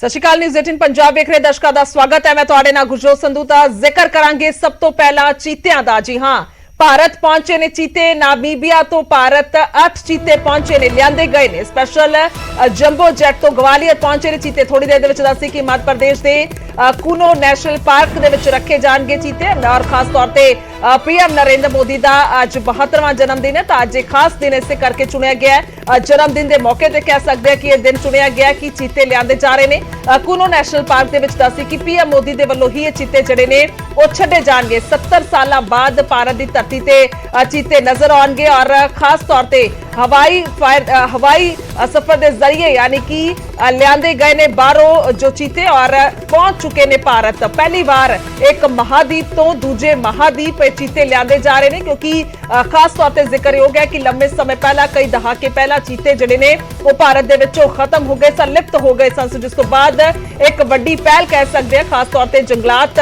ਸਤਿ ਸ਼੍ਰੀ ਅਕਾਲ। ਨਿਊਜ਼ 18 ਪੰਜਾਬ ਵੇਖ ਰਹੇ ਦਰਸ਼ਕਾਂ ਦਾ ਸਵਾਗਤ ਹੈ। ਮੈਂ ਤੁਹਾਡੇ ਨਾਲ ਗੁਰਜੋਤ ਸੰਧੂ ਦਾ ਜ਼ਿਕਰ ਕਰਾਂਗੇ ਸਭ ਤੋਂ ਪਹਿਲਾਂ ਚੀਤਿਆਂ ਦਾ। ਜੀ ਹਾਂ, ਭਾਰਤ ਪਹੁੰਚੇ ਨੇ ਚੀਤੇ। ਨਾਮੀਬੀਆ ਤੋਂ ਭਾਰਤ 8 ਚੀਤੇ ਪਹੁੰਚੇ ਨੇ, ਲਿਆਂਦੇ ਗਏ ਨੇ ਸਪੈਸ਼ਲ ਜੰਬੋ ਜੈਟ ਤੋਂ। ਗਵਾਲੀਅਰ ਪਹੁੰਚੇ ਨੇ ਚੀਤੇ। ਥੋੜੀ ਦੇਰ ਦੇ ਵਿੱਚ ਦੱਸੀ ਕਿ ਮੱਧ ਪ੍ਰਦੇਸ਼ ਦੇ ਕੂਨੋ ਨੈਸ਼ਨਲ ਪਾਰਕ ਦੇ ਵਿੱਚ ਰੱਖੇ ਜਾਣਗੇ ਚੀਤੇ। ਔਰ ਖਾਸ ਤੌਰ ਤੇ ਪੀਐਮ ਨਰਿੰਦਰ ਮੋਦੀ ਦਾ ਅੱਜ 72ਵਾਂ ਜਨਮ ਦਿਨ ਹੈ, ਤਾਂ ਅੱਜ ਇੱਕ ਖਾਸ ਦਿਨ ਇਸੇ ਕਰਕੇ ਚੁਣਿਆ ਗਿਆ ਹੈ। ਜਨਮ ਦਿਨ ਦੇ ਮੌਕੇ ਤੇ ਕਹਿ ਸਕਦੇ ਹਾਂ ਕਿ ਇਹ ਦਿਨ ਚੁਣਿਆ ਗਿਆ ਕਿ ਚੀਤੇ ਲਿਆਂਦੇ ਜਾ ਰਹੇ ਨੇ ਕੂਨੋ ਨੈਸ਼ਨਲ ਪਾਰਕ ਦੇ ਵਿੱਚ। ਦੱਸੀ ਕਿ ਪੀਐਮ ਮੋਦੀ ਦੇ ਵੱਲੋਂ ਹੀ ਇਹ ਚੀਤੇ ਜਿਹੜੇ ਨੇ ਉਹ ਛੱਡੇ ਜਾਣਗੇ। 70 ਸਾਲਾਂ ਬਾਅਦ ਭਾਰਤ ਦੀ ਧਰਤੀ ਤੇ ਚੀਤੇ ਨਜ਼ਰ ਆਉਣਗੇ ਔਰ ਖਾਸ ਤੌਰ ਤੇ ਹਵਾਈ सफर के जरिए यानी कि लियादे गए ने बाहरों जो चीते और पहुंच चुके ने भारत। पहली बार एक महाद्वीप तो दूजे महाद्वीप चीते लियादे जा रहे हैं, क्योंकि खास तौर पर जिक्रयोग है कि लंबे समय पहला कई दहाके पहला चीते जिहड़े ने वो भारत दे विचों खत्म हो गए सन, लिप्त हो गए सन। जिस तो बाद एक वड्डी पहल कह सकते हैं खास तौर पर जंगलात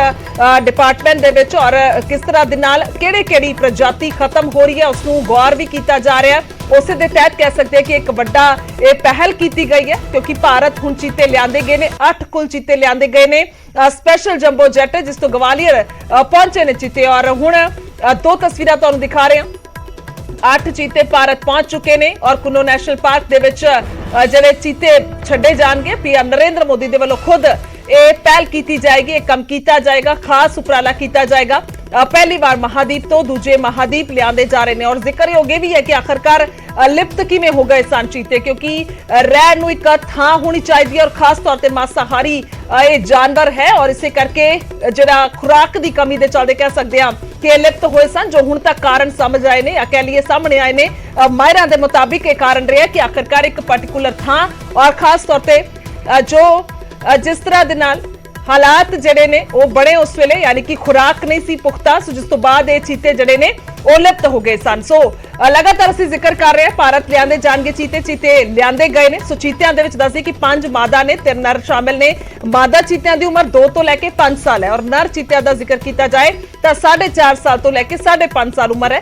डिपार्टमेंट दे विच और किस तरह दे नाल किहड़ी प्रजाति खत्म हो रही है उसनूं गौर भी किया जा रहा है। उस दे तहत कह सकते हैं कि एक वड्डा पहल की गई है, क्योंकि भारत हुण चीते लियादे गए ने। 8 कुल चीते लियादे गए ने स्पेशल जंबो जेट जिस तो ग्वालियर पहुंचे ने चीते। और हुण 2 तस्वीरां तुहानूं दिखा रहे हैं। 8 चीते भारत पहुंच चुके ने और कुनो नैशनल पार्क दे विच जिहड़े चीते छड्डे जाणगे। पीएम नरेंद्र मोदी दे वल्लों खुद ਇਹ ਪਹਿਲ ਕੀਤੀ ਜਾਏਗੀ, ਇਹ ਕੰਮ ਕੀਤਾ ਜਾਏਗਾ, ਖਾਸ ਉਪਰਾਲਾ ਕੀਤਾ ਜਾਏਗਾ। ਪਹਿਲੀ ਵਾਰ ਮਹਾਦੀਪ ਤੋਂ ਦੂਜੇ ਮਹਾਦੀਪ ਲਿਆਂਦੇ ਜਾ ਰਹੇ ਨੇ। ਔਰ ਜ਼ਿਕਰਯੋਗ ਇਹ ਵੀ ਹੈ ਕਿ ਆਖਰਕਾਰ ਲਿਪਤ ਕਿਵੇਂ ਹੋ ਗਏ ਸਨ ਚੀਤੇ, ਕਿਉਂਕਿ ਰਹਿਣ ਨੂੰ ਇੱਕ ਥਾਂ ਹੋਣੀ ਚਾਹੀਦੀ ਹੈ ਔਰ ਖਾਸ ਤੌਰ ਤੇ ਮਾਸਾਹਾਰੀ ਇਹ ਜਾਨਵਰ ਹੈ ਔਰ ਇਸੇ ਕਰਕੇ ਜਿਹੜਾ ਖੁਰਾਕ ਦੀ ਕਮੀ ਦੇ ਚੱਲਦੇ ਕਹਿ ਸਕਦੇ ਹਾਂ ਕਿ ਇਹ ਲਿਪਤ ਹੋਏ ਸਨ। ਜੋ ਹੁਣ ਤੱਕ ਕਾਰਨ ਸਮਝ ਆਏ ਨੇ ਕਹਿ ਲਈਏ ਸਾਹਮਣੇ ਆਏ ਨੇ ਮਾਹਿਰਾਂ ਦੇ ਮੁਤਾਬਿਕ, ਇਹ ਕਾਰਨ ਰਿਹਾ ਕਿ ਆਖਰਕਾਰ ਇੱਕ ਪਾਰਟਿਕੂਲਰ ਥਾਂ ਔਰ ਖਾਸ ਤੌਰ ਤੇ ਜੋ जिस तरह दे नाल हालात जड़े ने वो बने उस वेले, यानी कि खुराक नहीं सी पुख्ता, सो जिस तो बाद ये चीते जड़े ने वो लिप्त हो गए सन। सो लगातार असीं जिक्र कर रहे हैं भारत लियादे जाणगे चीते। चीते लियादे गए ने। सो चीतियां दे विच दस्सी कि 5 मादा ने, 3 नर शामिल ने। मादा चीतियां दी उम्र 2 तो लैके 5 साल है और नर चीतियां दा जिक्र किया जाए तो 4.5 साल तो लैके 5.5 साल उम्र है।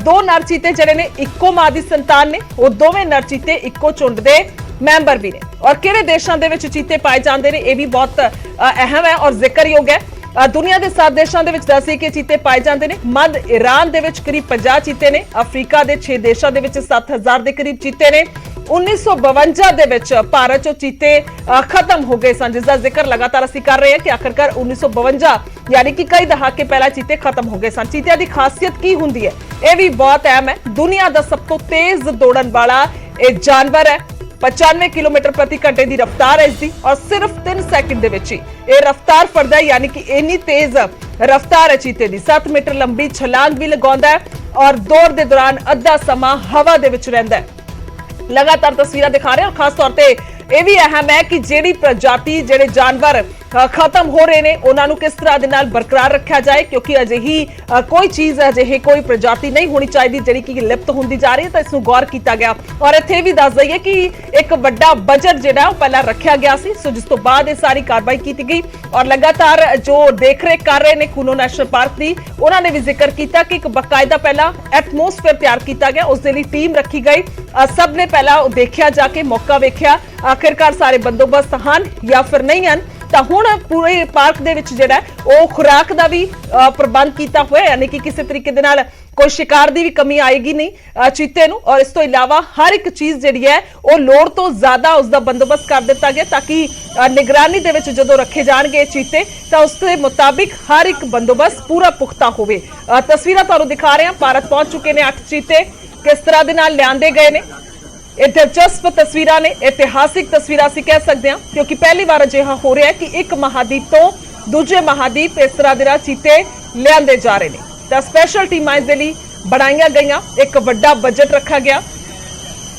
2 नर चीते जड़े ने इक्को मां दी संतान ने, वो दोवें नर चीते इक्को झुंड दे मैंबर भी ने। और किहड़े देशों के विच चीते पाए जाते हैं यह भी बहुत अहम है और जिक्रयोग है। दुनिया के 7 देशों के विच दस्सी कि चीते पाए जाते हैं। मध्य ईरान के विच करीब 50 चीते ने। अफ्रीका के 6 देशों के विच 7000 के करीब चीते ने। 1952 ਦੇ ਵਿੱਚ ਭਾਰਤ ਚੋਂ ਚੀਤੇ ਖਤਮ ਹੋ ਗਏ ਸਨ, ਜਿਸ ਦਾ ਜ਼ਿਕਰ ਲਗਾਤਾਰ ਅਸੀਂ ਕਰ ਰਹੇ ਹਾਂ ਕਿ ਆਖਰਕਾਰ 1952 ਯਾਨੀ ਕਿ ਕਈ ਦਹਾਕੇ ਪਹਿਲਾਂ ਚੀਤੇ ਖਤਮ ਹੋ ਗਏ ਸਨ। ਚੀਤਿਆਂ ਦੀ ਖਾਸੀਅਤ ਕੀ ਹੁੰਦੀ ਹੈ ਇਹ ਵੀ ਬਹੁਤ ਅਹਿਮ ਹੈ। ਦੁਨੀਆ ਦਾ ਸਭ ਤੋਂ ਤੇਜ਼ ਦੌੜਨ ਵਾਲਾ ਇਹ ਜਾਨਵਰ ਹੈ। 95 किलोमीटर प्रति घंटे की रफ्तार है इसकी और सिर्फ 3 सेकंड ये रफ्तार फड़दा है, यानी कि इन्नी तेज रफ्तार है चीते की। 7 मीटर लंबी छलांग भी लगाउंदा है और दौड़ के दौरान अद्धा समा हवा दे विच रहिंदा है। लगातार तस्वीरां दिखा रहे हैं और खास तौर पर यह भी अहम है कि जिहड़ी प्रजाति जिहड़े जानवर खत्म हो रहे हैं उन्होंने किस तरह दे नाल बरकरार रखा जाए, क्योंकि अजिही कोई चीज़ अजिही कोई प्रजाति नहीं होनी चाहिए जिहड़ी कि लिप्त होंदी जा रही है, तो इसनूं गौर किया गया। और इत्थे भी दस दईए कि एक वड्डा बजट जिहड़ा पहला रखा गया सी, सो जिस तो बाद ये सारी कार्रवाई की गई और लगातार जो देख रेख कर रहे हैं कूनो नैशनल पार्क की उन्होंने भी जिक्र किया कि एक बकायदा पहला एटमोसफेयर तैयार किया गया, उस लिए टीम रखी गई। सब ने पहला देखा जाके मौका वेख्या आखिरकार सारे बंदोबस्त हैं या फिर नहीं हैं। तो हुण पूरे पार्क दे विच जिहड़ा वो खुराक का भी प्रबंध किया हुआ, यानी कि किसी तरीके दे नाल कोई शिकार की भी कमी आएगी नहीं चीते नूं। और इस तो इलावा हर एक चीज़ जिहड़ी है वो लोड़ तो ज़्यादा उसका बंदोबस्त कर दिता गया, ताकि निगरानी दे विच जदों रखे जाणगे चीते तो उसके मुताबिक हर एक बंदोबस्त पूरा पुख्ता होवे। तस्वीरां तुहानूं दिखा रहे हैं। भारत पहुंच चुके हैं 8 चीते, किस तरह दे नाल लिआंदे गए ने। ਇਹ ਦਿਲਚਸਪ ਤਸਵੀਰਾਂ ਨੇ, ਇਤਿਹਾਸਿਕ ਤਸਵੀਰਾਂ ਅਸੀਂ ਕਹਿ ਸਕਦੇ ਹਾਂ, ਕਿਉਂਕਿ ਪਹਿਲੀ ਵਾਰ ਅਜਿਹਾ ਹੋ ਰਿਹਾ ਹੈ ਕਿ ਇੱਕ ਮਹਾਦੀਪ ਤੋਂ ਦੂਜੇ ਮਹਾਦੀਪ ਇਸ ਤਰ੍ਹਾਂ ਦੇ ਚੀਤੇ ਲਿਆਂਦੇ ਜਾ ਰਹੇ ਨੇ। ਤਾਂ ਸਪੈਸ਼ਲ ਟੀਮਾਂ ਇਸ ਦੇ ਲਈ ਬਣਾਈਆਂ ਗਈਆਂ। ਇੱਕ ਵੱਡਾ ਬਜਟ ਰੱਖਾ ਗਿਆ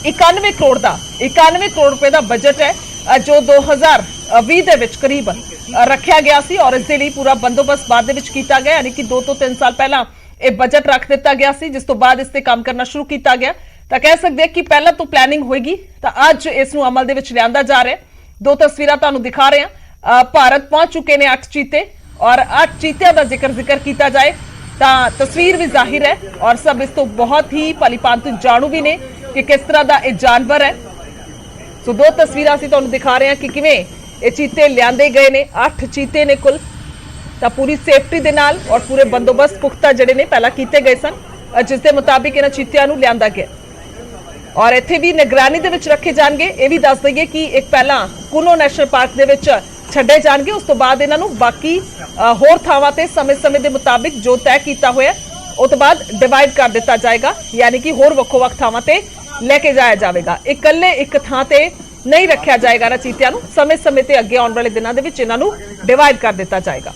91 ਕਰੋੜ ਦਾ 91 ਕਰੋੜ ਰੁਪਏ ਦਾ ਬਜਟ ਹੈ ਜੋ 2020 ਦੇ ਵਿੱਚ ਕਰੀਬ ਰੱਖਿਆ ਗਿਆ ਸੀ ਔਰ ਇਸ ਦੇ ਲਈ ਪੂਰਾ ਬੰਦੋਬਸਤ ਬਾਅਦ ਦੇ ਵਿੱਚ ਕੀਤਾ ਗਿਆ, ਯਾਨੀ ਕਿ 2 ਤੋਂ 3 ਸਾਲ ਪਹਿਲਾਂ ਇਹ ਬਜਟ ਰੱਖ ਦਿੱਤਾ ਗਿਆ ਸੀ, जिस तो बाद इस ते काम करना शुरू किया गया। तो कह सकते हैं कि पहला तो प्लैनिंग होएगी तो अज इसनूं अमल दे विच लिआंदा जा रहा है। 2 तस्वीरां तुहानूं दिखा रहे हैं। भारत पहुंच चुके हैं 8 चीते और 8 चीतियां का जिक्र किया जाए तो तस्वीर भी जाहिर है और सब इस तो बहुत ही भलीभांत जाणू भी ने कि किस तरह का यह जानवर है। सो 2 तस्वीरां असीं तुहानूं दिखा रहे हैं कि किवें ਇਹ ਚੀਤੇ ਲਿਆਂਦੇ ਗਏ ਨੇ 8 ਚੀਤੇ ਨੇ ਕੁੱਲ ਤਾਂ ਪੂਰੀ ਸੇਫਟੀ ਦੇ ਨਾਲ ਔਰ ਪੂਰੇ ਬੰਦੋਬਸਤ ਪੁਖਤਾ ਜਿਹੜੇ ਨੇ ਪਹਿਲਾਂ ਕੀਤੇ ਗਏ ਸਨ ਜਿਸ ਦੇ ਮੁਤਾਬਿਕ ਇਹਨਾਂ ਚੀਤਿਆਂ ਨੂੰ ਲਿਆਂਦਾ ਗਿਆ ਔਰ ਇੱਥੇ ਵੀ ਨਿਗਰਾਨੀ ਦੇ ਵਿੱਚ ਰੱਖੇ ਜਾਣਗੇ ਇਹ ਵੀ ਦੱਸ ਦਈਏ ਕਿ ਇੱਕ ਪਹਿਲਾਂ ਕੁੱਲੋ ਨੈਸ਼ਨਲ ਪਾਰਕ ਦੇ ਵਿੱਚ ਛੱਡੇ ਜਾਣਗੇ ਉਸ ਤੋਂ ਬਾਅਦ ਇਹਨਾਂ ਨੂੰ ਬਾਕੀ ਹੋਰ ਥਾਵਾਂ ਤੇ ਸਮੇਂ ਦੇ ਮੁਤਾਬਿਕ ਜੋ ਤੈਅ ਕੀਤਾ ਹੋਇਆ ਉਸ ਤੋਂ ਬਾਅਦ ਡਿਵਾਈਡ ਕਰ ਦਿੱਤਾ ਜਾਏਗਾ ਯਾਨੀ ਕਿ ਹੋਰ ਵੱਖ-ਵੱਖ ਥਾਵਾਂ ਤੇ ਲੈ ਕੇ ਜਾਇਆ ਜਾਵੇਗਾ ਇਕੱਲੇ ਇੱਕ ਥਾਂ ਤੇ ਨਹੀਂ ਰੱਖਿਆ ਜਾਏਗਾ ਨਾ ਚੀਤਿਆਂ ਨੂੰ ਸਮੇਂ ਤੇ ਅੱਗੇ ਆਉਣ ਵਾਲੇ ਦਿਨਾਂ ਦੇ ਵਿੱਚ ਇਹਨਾਂ ਨੂੰ ਡਿਵਾਈਡ ਕਰ ਦਿੱਤਾ ਜਾਏਗਾ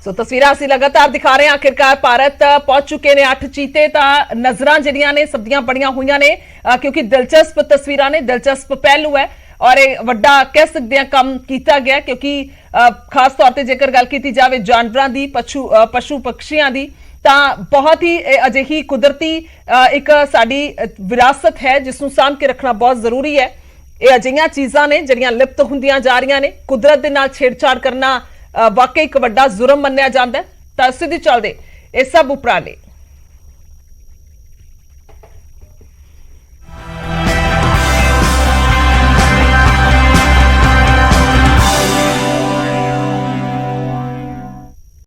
ਸੋ ਤਸਵੀਰਾਂ ਅਸੀਂ ਲਗਾਤਾਰ ਦਿਖਾ ਰਹੇ ਹਾਂ ਆਖਿਰਕਾਰ ਭਾਰਤ ਪਹੁੰਚ ਚੁੱਕੇ ਨੇ 8 ਚੀਤੇ ਤਾਂ ਨਜ਼ਰਾਂ ਜਿਹੜੀਆਂ ਨੇ ਸਭ ਦੀਆਂ ਬੜੀਆਂ ਹੋਈਆਂ ਨੇ ਕਿਉਂਕਿ ਦਿਲਚਸਪ ਤਸਵੀਰਾਂ ਨੇ ਦਿਲਚਸਪ ਪਹਿਲੂ ਹੈ ਔਰ ਇਹ ਵੱਡਾ ਕਹਿ ਸਕਦੇ ਹਾਂ ਕੰਮ ਕੀਤਾ ਗਿਆ ਕਿਉਂਕਿ ਖਾਸ ਤੌਰ ਤੇ ਜੇਕਰ ਗੱਲ ਕੀਤੀ ਜਾਵੇ ਜਾਨਵਰਾਂ ਦੀ ਪਸ਼ੂ ਪਕਸ਼ੀਆਂ ਦੀ ਤਾਂ ਬਹੁਤ ਹੀ ਅਜਿਹੀ ਕੁਦਰਤੀ ਇੱਕ ਸਾਡੀ ਵਿਰਾਸਤ ਹੈ ਜਿਸ ਨੂੰ ਸਾਂਭ ਕੇ ਰੱਖਣਾ ਬਹੁਤ ਜ਼ਰੂਰੀ ਹੈ ਇਹ ਅਜਿਹੀਆਂ ਚੀਜ਼ਾਂ ਨੇ ਜਿਹੜੀਆਂ ਲਿਪਤ ਹੁੰਦੀਆਂ ਜਾ ਰਹੀਆਂ ਨੇ ਕੁਦਰਤ ਦੇ ਨਾਲ ਛੇੜਛਾੜ ਕਰਨਾ ਵਾਕਈ ਇੱਕ ਵੱਡਾ ਜ਼ੁਰਮ ਮੰਨਿਆ ਜਾਂਦਾ ਹੈ ਤਾਂ ਇਸੇ ਦੇ ਚੱਲਦੇ ਇਹ ਸਭ ਉਪਰਾਲੇ